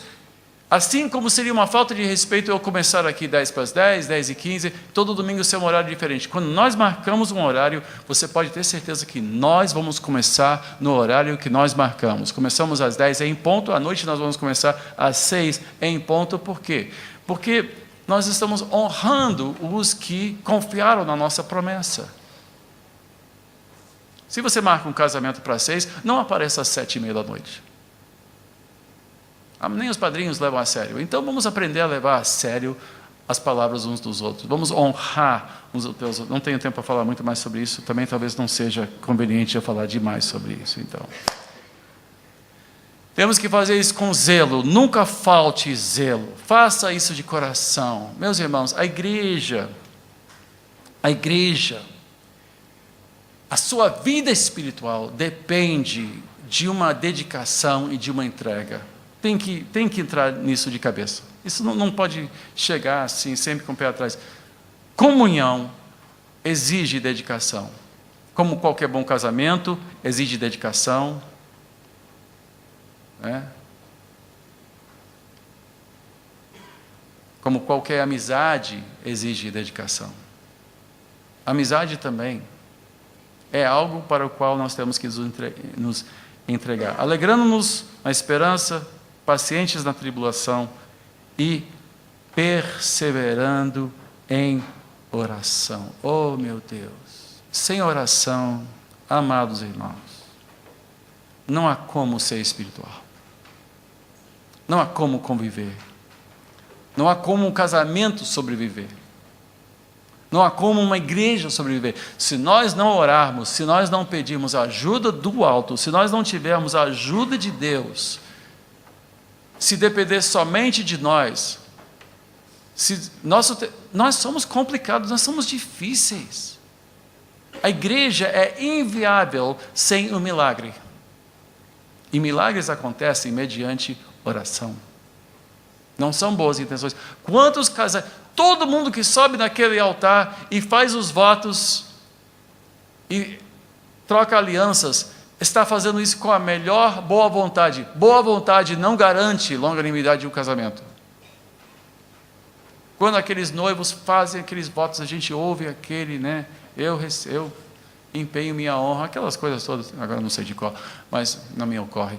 A: Assim como seria uma falta de respeito eu começar aqui 10 para as 10, 10 e 15, todo domingo ser um horário diferente. Quando nós marcamos um horário, você pode ter certeza que nós vamos começar no horário que nós marcamos. Começamos às 10 em ponto, à noite nós vamos começar às 6 em ponto. Por quê? Porque nós estamos honrando os que confiaram na nossa promessa. Se você marca um casamento para 6, não apareça às 7:30 da noite. Nem os padrinhos levam a sério. Então vamos aprender a levar a sério as palavras uns dos outros. Vamos honrar uns dos outros. Não tenho tempo para falar muito mais sobre isso. Também talvez não seja conveniente eu falar demais sobre isso. Então, temos que fazer isso com zelo. Nunca falte zelo. Faça isso de coração. Meus irmãos, a igreja, a sua vida espiritual depende de uma dedicação e de uma entrega. Tem que entrar nisso de cabeça. Isso não pode chegar assim, sempre com o pé atrás. Comunhão exige dedicação. Como qualquer bom casamento, exige dedicação. como qualquer amizade exige dedicação. Amizade também é algo para o qual nós temos que nos entregar, alegrando-nos na esperança, pacientes na tribulação e perseverando em oração. Oh, meu Deus! Sem oração, amados irmãos, não há como ser espiritual. Não há como conviver. Não há como um casamento sobreviver. Não há como uma igreja sobreviver. Se nós não orarmos, se nós não pedirmos ajuda do alto, se nós não tivermos a ajuda de Deus, se depender somente de nós, nós somos complicados, nós somos difíceis. A igreja é inviável sem o milagre. E milagres acontecem mediante oração. Não são boas intenções. Quantos casais, todo mundo que sobe naquele altar e faz os votos e troca alianças, está fazendo isso com a melhor boa vontade. Boa vontade não garante longanimidade de um casamento. Quando aqueles noivos fazem aqueles votos, a gente ouve aquele, né? Eu empenho minha honra, aquelas coisas todas, agora não sei de qual, mas não me ocorre.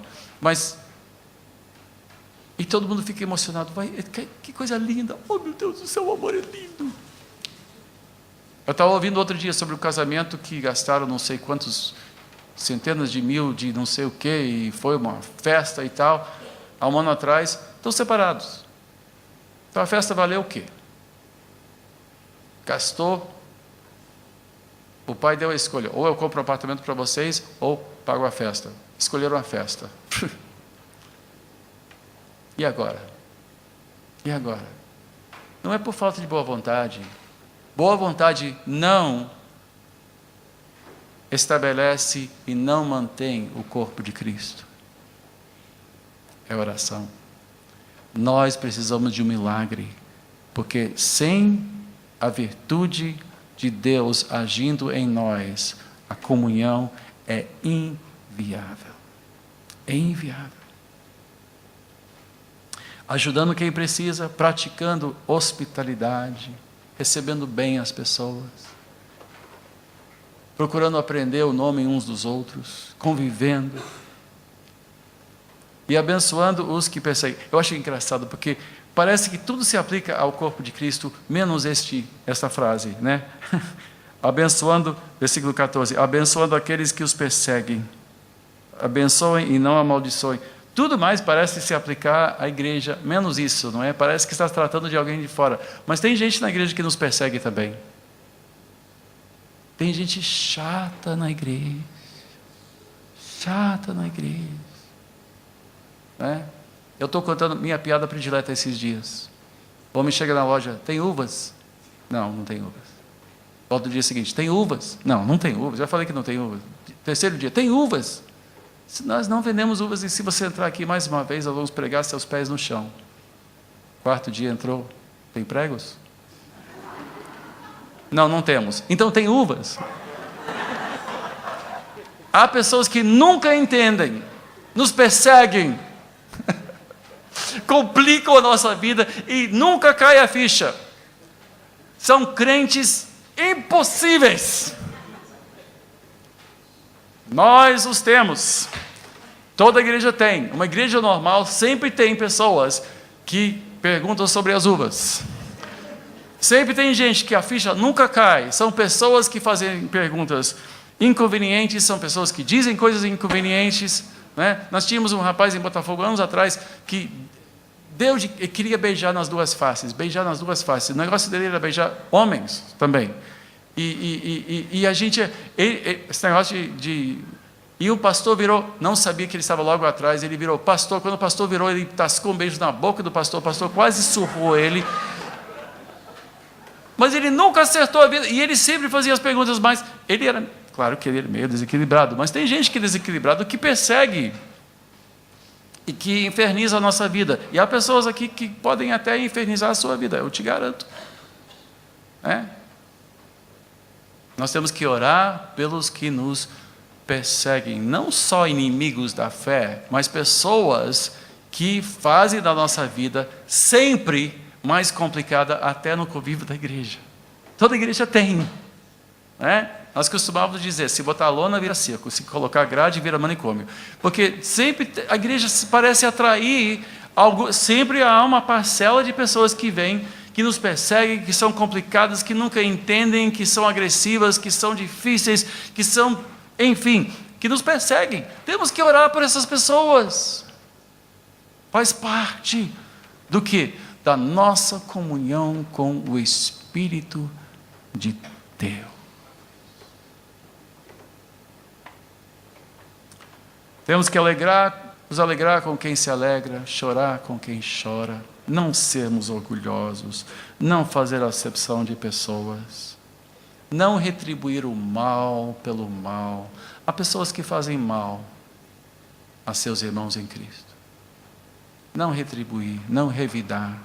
A: E todo mundo fica emocionado. Que coisa linda. Oh, meu Deus do céu, o amor é lindo. Eu estava ouvindo outro dia sobre o casamento que gastaram não sei quantos, centenas de mil de não sei o que, e foi uma festa e tal. Há um ano atrás, estão separados. Então a festa valeu o quê? Gastou. O pai deu a escolha. Ou eu compro um apartamento para vocês, ou pago a festa. Escolheram a festa. E agora? E agora? Não é por falta de boa vontade. Boa vontade não estabelece e não mantém o corpo de Cristo. É oração. Nós precisamos de um milagre, porque sem a virtude de Deus agindo em nós, a comunhão é inviável. É inviável. Ajudando quem precisa, praticando hospitalidade, recebendo bem as pessoas, procurando aprender o nome uns dos outros, convivendo e abençoando os que perseguem. Eu acho engraçado porque parece que tudo se aplica ao corpo de Cristo, menos esta frase, né? Abençoando, versículo 14, abençoando aqueles que os perseguem, abençoem e não amaldiçoem. Tudo mais parece se aplicar à igreja, menos isso, não é? Parece que está tratando de alguém de fora. Mas tem gente na igreja que nos persegue também. Tem gente chata na igreja. Chata na igreja. Né? Eu estou contando minha piada predileta esses dias. O homem chega na loja, tem uvas? Não, não tem uvas. Volta no dia seguinte, tem uvas? Não, não tem uvas. Já falei que não tem uvas. Terceiro dia, tem uvas? Se nós não vendemos uvas, e se você entrar aqui mais uma vez, nós vamos pregar seus pés no chão. Quarto dia entrou, tem pregos? Não, não temos. Então tem uvas. Há pessoas que nunca entendem, nos perseguem, complicam a nossa vida e nunca cai a ficha. São crentes impossíveis. Nós os temos. Toda igreja tem. Uma igreja normal sempre tem pessoas que perguntam sobre as uvas. Sempre tem gente que a ficha nunca cai. São pessoas que fazem perguntas inconvenientes, são pessoas que dizem coisas inconvenientes. Né? Nós tínhamos um rapaz em Botafogo, anos atrás, que Deus queria beijar nas duas faces. Beijar nas duas faces. O negócio dele era beijar homens também. E a gente, esse negócio e o pastor virou, não sabia que ele estava logo atrás, ele virou pastor. Quando o pastor virou, ele tascou um beijo na boca do pastor, o pastor quase surrou ele. Mas ele nunca acertou a vida, e ele sempre fazia as perguntas, mas ele era, claro que ele era meio desequilibrado, mas tem gente que é desequilibrado, que persegue e que inferniza a nossa vida. E há pessoas aqui que podem até infernizar a sua vida, eu te garanto. Nós temos que orar pelos que nos perseguem, não só inimigos da fé, mas pessoas que fazem da nossa vida sempre mais complicada até no convívio da igreja. Toda igreja tem, né? Nós costumávamos dizer, se botar lona vira circo, se colocar grade vira manicômio. Porque sempre a igreja parece atrair algo, sempre há uma parcela de pessoas que vêm, que nos perseguem, que são complicadas, que nunca entendem, que são agressivas, que são difíceis, que são, enfim, que nos perseguem. Temos que orar por essas pessoas. Faz parte do quê? Da nossa comunhão com o Espírito de Deus. Temos que nos alegrar com quem se alegra, chorar com quem chora, não sermos orgulhosos, não fazer acepção de pessoas, não retribuir o mal pelo mal. Há pessoas que fazem mal a seus irmãos em Cristo. Não retribuir, não revidar,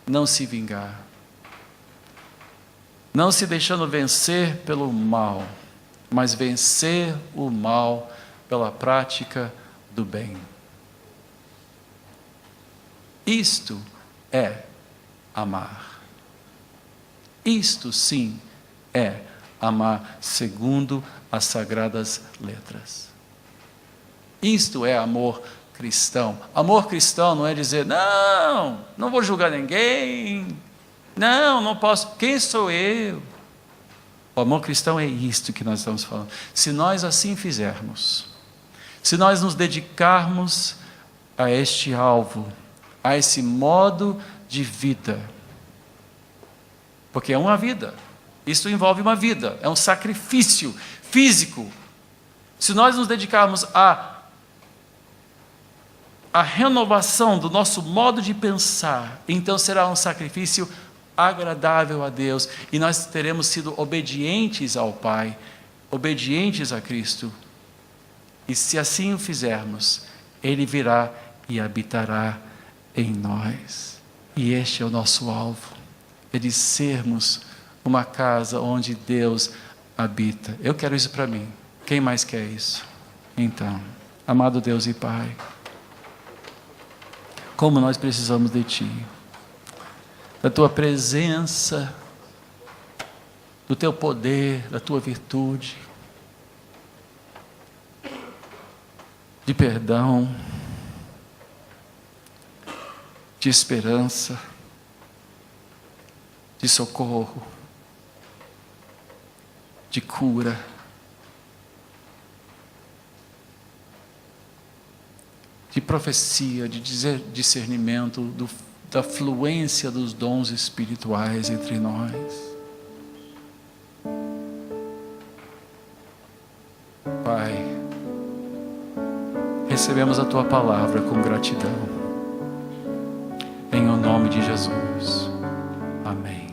A: não se vingar, não se deixando vencer pelo mal, mas vencer o mal pela prática do bem. Isto é amar. Isto sim é amar segundo as sagradas letras. Isto é amor cristão. Amor cristão não é dizer, não vou julgar ninguém, não posso, quem sou eu? O amor cristão é isto que nós estamos falando. Se nós assim fizermos, se nós nos dedicarmos a este alvo, a esse modo de vida, porque é uma vida, isso envolve uma vida, é um sacrifício físico. Se nós nos dedicarmos a renovação do nosso modo de pensar, então será um sacrifício agradável a Deus, e nós teremos sido obedientes ao Pai, obedientes a Cristo. E se assim o fizermos, Ele virá e habitará em nós. E este é o nosso alvo, é de sermos uma casa onde Deus habita. Eu quero isso para mim. Quem mais quer isso? Então, amado Deus e Pai, como nós precisamos de Ti, da Tua presença, do Teu poder, da Tua virtude, de perdão, de esperança, de socorro, de cura, de profecia, de discernimento, da fluência dos dons espirituais entre nós. Pai, recebemos a Tua palavra com gratidão. Em o nome de Jesus. Amém.